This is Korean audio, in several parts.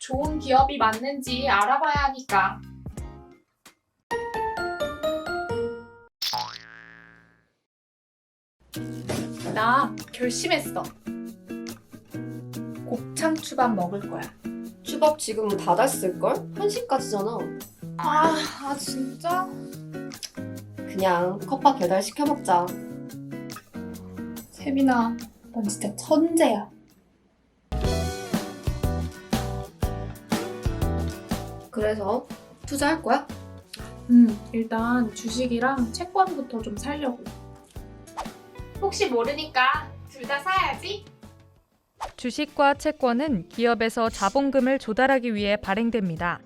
좋은 기업이 맞는지 알아봐야 하니까. 나 결심했어. 곱창 초밥 먹을 거야. 초밥 지금 다 닫았을걸? 1시까지잖아. 진짜? 그냥 컵밥 배달 시켜 먹자. 세빈아, 넌 진짜 천재야. 그래서 투자할 거야? 일단 주식이랑 채권부터 좀 사려고. 혹시 모르니까 둘 다 사야지. 주식과 채권은 기업에서 자본금을 조달하기 위해 발행됩니다.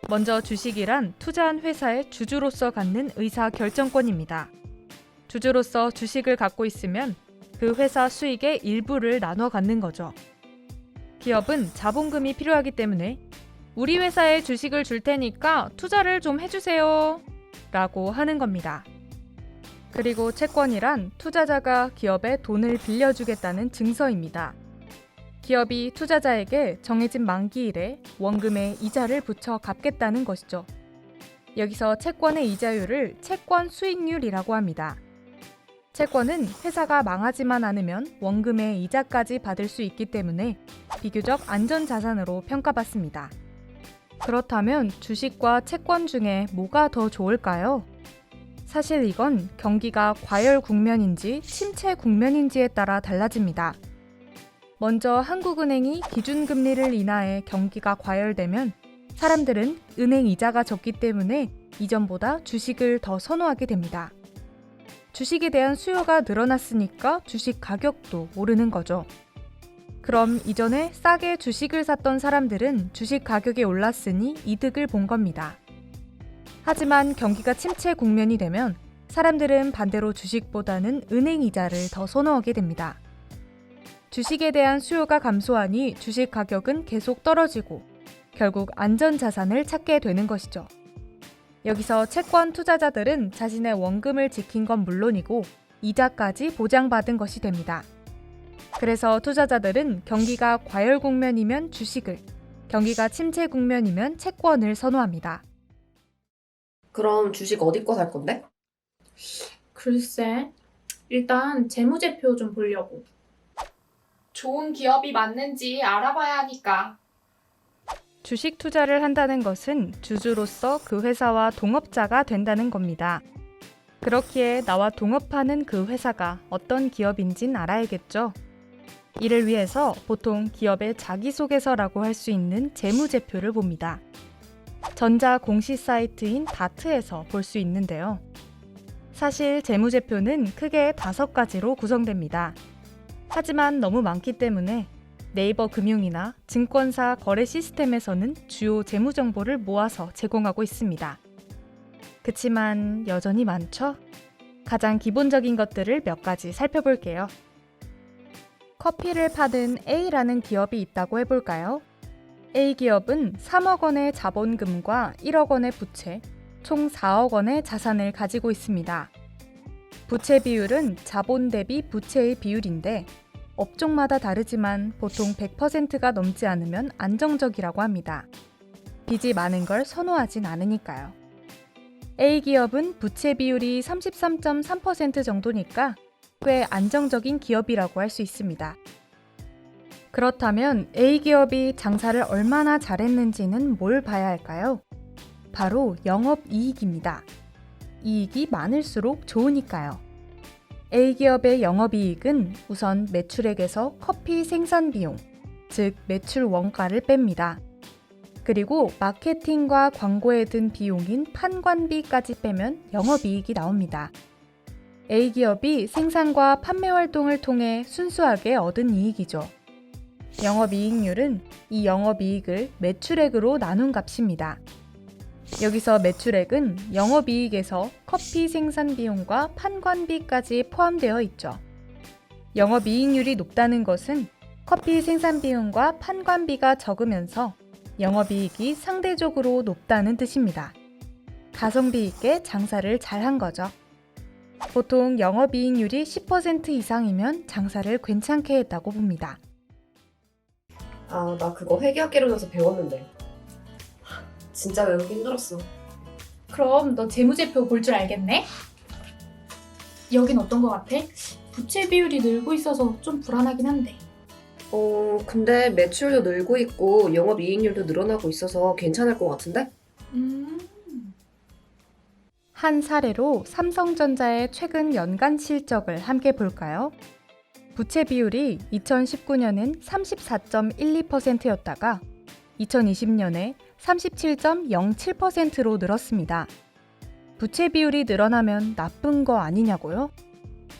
먼저 주식이란 투자한 회사의 주주로서 갖는 의사 결정권입니다. 주주로서 주식을 갖고 있으면 그 회사 수익의 일부를 나눠 갖는 거죠. 기업은 자본금이 필요하기 때문에 우리 회사에 주식을 줄 테니까 투자를 좀 해주세요 라고 하는 겁니다. 그리고 채권이란 투자자가 기업에 돈을 빌려주겠다는 증서입니다. 기업이 투자자에게 정해진 만기일에 원금의 이자를 붙여 갚겠다는 것이죠. 여기서 채권의 이자율을 채권 수익률이라고 합니다. 채권은 회사가 망하지만 않으면 원금의 이자까지 받을 수 있기 때문에 비교적 안전자산으로 평가받습니다. 그렇다면 주식과 채권 중에 뭐가 더 좋을까요? 사실 이건 경기가 과열 국면인지 침체 국면인지에 따라 달라집니다. 먼저 한국은행이 기준금리를 인하해 경기가 과열되면 사람들은 은행 이자가 적기 때문에 이전보다 주식을 더 선호하게 됩니다. 주식에 대한 수요가 늘어났으니까 주식 가격도 오르는 거죠. 그럼 이전에 싸게 주식을 샀던 사람들은 주식 가격이 올랐으니 이득을 본 겁니다. 하지만 경기가 침체 국면이 되면 사람들은 반대로 주식보다는 은행 이자를 더 선호하게 됩니다. 주식에 대한 수요가 감소하니 주식 가격은 계속 떨어지고 결국 안전자산을 찾게 되는 것이죠. 여기서 채권 투자자들은 자신의 원금을 지킨 건 물론이고 이자까지 보장받은 것이 됩니다. 그래서 투자자들은 경기가 과열 국면이면 주식을, 경기가 침체 국면이면 채권을 선호합니다. 그럼 주식 어디 거 살 건데? 글쎄, 일단 재무제표 좀 보려고. 좋은 기업이 맞는지 알아봐야 하니까. 주식 투자를 한다는 것은 주주로서 그 회사와 동업자가 된다는 겁니다. 그렇기에 나와 동업하는 그 회사가 어떤 기업인진 알아야겠죠. 이를 위해서 보통 기업의 자기소개서라고 할 수 있는 재무제표를 봅니다. 전자 공시 사이트인 다트에서 볼 수 있는데요. 사실 재무제표는 크게 5가지로 구성됩니다. 하지만 너무 많기 때문에 네이버 금융이나 증권사 거래 시스템에서는 주요 재무 정보를 모아서 제공하고 있습니다. 그치만 여전히 많죠? 가장 기본적인 것들을 몇 가지 살펴볼게요. 커피를 파는 A라는 기업이 있다고 해볼까요? A 기업은 3억 원의 자본금과 1억 원의 부채, 총 4억 원의 자산을 가지고 있습니다. 부채 비율은 자본 대비 부채의 비율인데 업종마다 다르지만 보통 100%가 넘지 않으면 안정적이라고 합니다. 빚이 많은 걸 선호하진 않으니까요. A 기업은 부채 비율이 33.3% 정도니까 꽤 안정적인 기업이라고 할 수 있습니다. 그렇다면 A 기업이 장사를 얼마나 잘했는지는 뭘 봐야 할까요? 바로 영업이익입니다. 이익이 많을수록 좋으니까요. A기업의 영업이익은 우선 매출액에서 커피 생산 비용, 즉 매출 원가를 뺍니다. 그리고 마케팅과 광고에 든 비용인 판관비까지 빼면 영업이익이 나옵니다. A기업이 생산과 판매 활동을 통해 순수하게 얻은 이익이죠. 영업이익률은 이 영업이익을 매출액으로 나눈 값입니다. 여기서 매출액은 영업이익에서 커피 생산 비용과 판관비까지 포함되어 있죠. 영업이익률이 높다는 것은 커피 생산 비용과 판관비가 적으면서 영업이익이 상대적으로 높다는 뜻입니다. 가성비 있게 장사를 잘한 거죠. 보통 영업이익률이 10% 이상이면 장사를 괜찮게 했다고 봅니다. 아, 나 그거 회계학개론에서 배웠는데. 진짜 외우기 힘들었어. 그럼 너 재무제표 볼 줄 알겠네? 여긴 어떤 거 같아? 부채 비율이 늘고 있어서 좀 불안하긴 한데. 근데 매출도 늘고 있고 영업이익률도 늘어나고 있어서 괜찮을 것 같은데? 한 사례로 삼성전자의 최근 연간 실적을 함께 볼까요? 부채 비율이 2019년엔 34.12%였다가 2020년에 37.07%로 늘었습니다. 부채 비율이 늘어나면 나쁜 거 아니냐고요?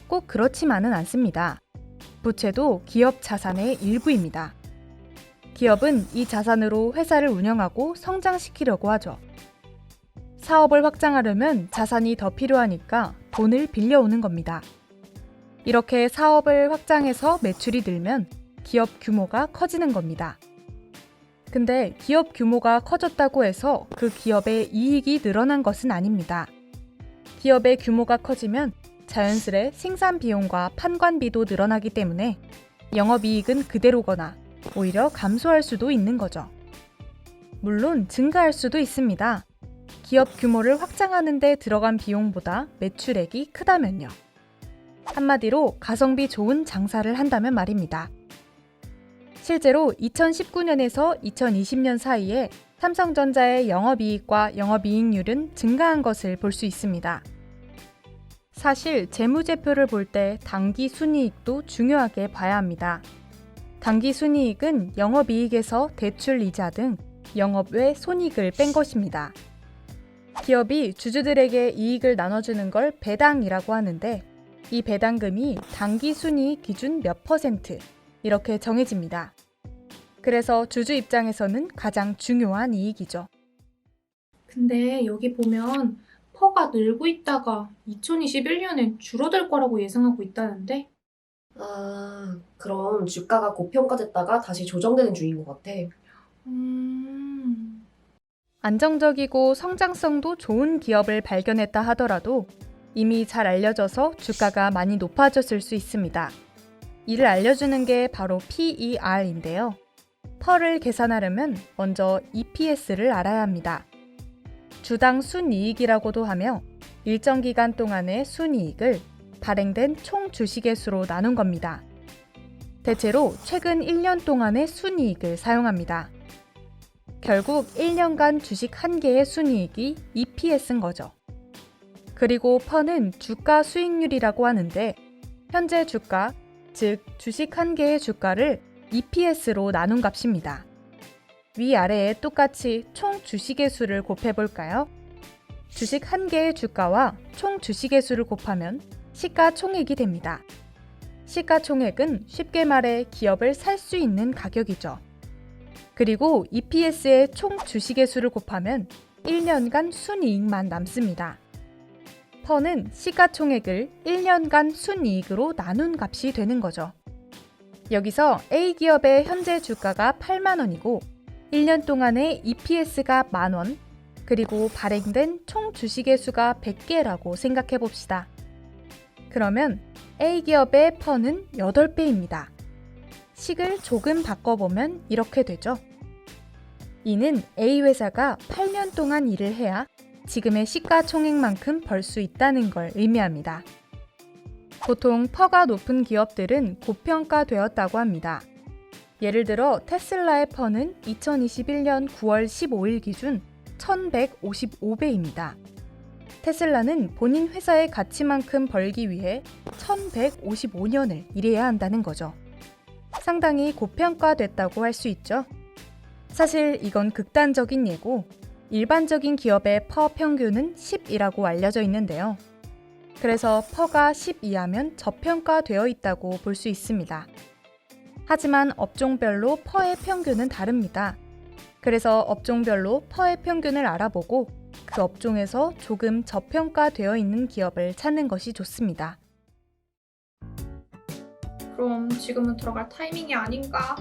꼭 그렇지만은 않습니다. 부채도 기업 자산의 일부입니다. 기업은 이 자산으로 회사를 운영하고 성장시키려고 하죠. 사업을 확장하려면 자산이 더 필요하니까 돈을 빌려오는 겁니다. 이렇게 사업을 확장해서 매출이 늘면 기업 규모가 커지는 겁니다. 근데 기업 규모가 커졌다고 해서 그 기업의 이익이 늘어난 것은 아닙니다. 기업의 규모가 커지면 자연스레 생산 비용과 판관비도 늘어나기 때문에 영업이익은 그대로거나 오히려 감소할 수도 있는 거죠. 물론 증가할 수도 있습니다. 기업 규모를 확장하는 데 들어간 비용보다 매출액이 크다면요. 한마디로 가성비 좋은 장사를 한다면 말입니다. 실제로 2019년에서 2020년 사이에 삼성전자의 영업이익과 영업이익률은 증가한 것을 볼 수 있습니다. 사실 재무제표를 볼 때 당기순이익도 중요하게 봐야 합니다. 당기순이익은 영업이익에서 대출 이자 등 영업 외 손익을 뺀 것입니다. 기업이 주주들에게 이익을 나눠주는 걸 배당이라고 하는데 이 배당금이 당기순이익 기준 몇 %, 이렇게 정해집니다. 그래서 주주 입장에서는 가장 중요한 이익이죠. 근데 여기 보면 퍼가 늘고 있다가 2021년엔 줄어들 거라고 예상하고 있다는데? 아, 그럼 주가가 고평가됐다가 다시 조정되는 중인 것 같아. 안정적이고 성장성도 좋은 기업을 발견했다 하더라도 이미 잘 알려져서 주가가 많이 높아졌을 수 있습니다. 이를 알려주는 게 바로 PER인데요. 퍼를 계산하려면 먼저 EPS를 알아야 합니다. 주당 순이익이라고도 하며 일정 기간 동안의 순이익을 발행된 총 주식의 수로 나눈 겁니다. 대체로 최근 1년 동안의 순이익을 사용합니다. 결국 1년간 주식 한 개의 순이익이 EPS인 거죠. 그리고 퍼는 주가 수익률이라고 하는데 현재 주가, 즉 주식 한 개의 주가를 EPS로 나눈 값입니다. 위아래에 똑같이 총 주식의 수를 곱해볼까요? 주식 한 개의 주가와 총 주식의 수를 곱하면 시가총액이 됩니다. 시가총액은 쉽게 말해 기업을 살 수 있는 가격이죠. 그리고 EPS의 총 주식의 수를 곱하면 1년간 순이익만 남습니다. 퍼는 시가총액을 1년간 순이익으로 나눈 값이 되는 거죠. 여기서 A기업의 현재 주가가 8만 원이고 1년 동안의 EPS가 만원, 그리고 발행된 총 주식의 수가 100개라고 생각해 봅시다. 그러면 A기업의 퍼는 8배입니다. 식을 조금 바꿔보면 이렇게 되죠. 이는 A회사가 8년 동안 일을 해야 지금의 시가총액만큼 벌 수 있다는 걸 의미합니다. 보통 퍼가 높은 기업들은 고평가되었다고 합니다. 예를 들어 테슬라의 퍼는 2021년 9월 15일 기준 1155배입니다. 테슬라는 본인 회사의 가치만큼 벌기 위해 1155년을 일해야 한다는 거죠. 상당히 고평가됐다고 할 수 있죠. 사실 이건 극단적인 예고, 일반적인 기업의 퍼 평균은 10이라고 알려져 있는데요. 그래서 퍼가 10 이하면 저평가되어 있다고 볼 수 있습니다. 하지만 업종별로 퍼의 평균은 다릅니다. 그래서 업종별로 퍼의 평균을 알아보고 그 업종에서 조금 저평가되어 있는 기업을 찾는 것이 좋습니다. 그럼 지금은 들어갈 타이밍이 아닌가?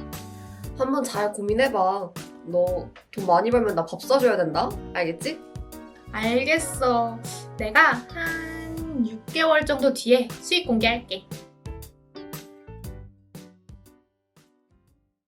한번 잘 고민해봐. 너 돈 많이 벌면 나 밥 사줘야 된다? 알겠지? 알겠어. 내가 한 6개월 정도 뒤에 수익 공개할게.